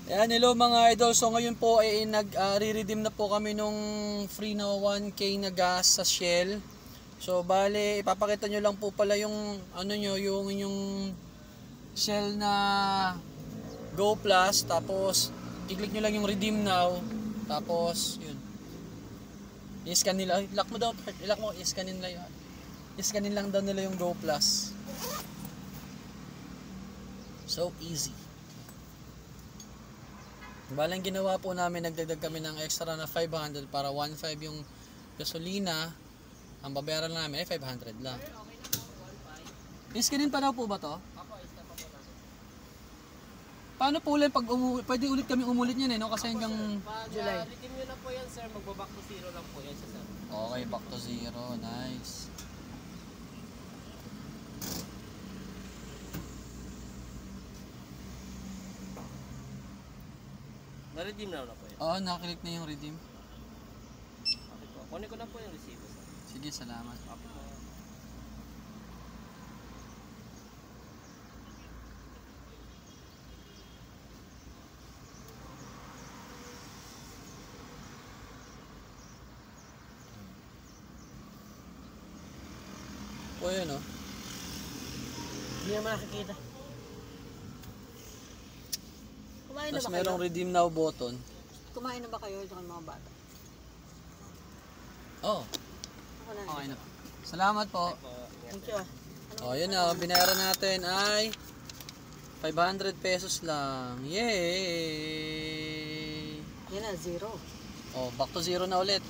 Ayan, hello mga idol. So ngayon po ay nag-re-redeem na po kami nung free na 1K na gas sa Shell. So bale, ipapakita nyo lang po pala yung ano nyo, yung inyong Shell na Go Plus. Tapos i-click nyo lang yung redeem now. Tapos yun, i-scan nila. Lock mo daw, i-lock mo, i-scanin lang yun. I-scanin lang daw nila yung Go Plus. So easy. Balang ginawa po namin, nagdagdag kami ng extra na 500 para 1.5 yung gasolina. Ang babayaran namin ay 500 lang. Iskanin pa daw po ba to? Paano po ulit pag pwede ulit kami umulit niyan no? Kasi hanggang July. Redeem nyo na po yan sir, magbaback to zero lang po yan siya sir. Okay, back to zero. Nice. Na-redeem na po yan. Oo, nakaklik na yung redeem. Okay po. Kunin ko na po yung resibo sir. Sige, salamat. Okay po. O yun o. Hindi naman nakikita. Kumain na Tapos ba kayo? merong redeem now button. Kumain na ba kayo sa mga bata? Oh, Ako na. okay na. Salamat po. Thank you ah. O yun na, binayaran natin ay 500 pesos lang. Yay! Yan na, zero. Oh, back to zero na ulit.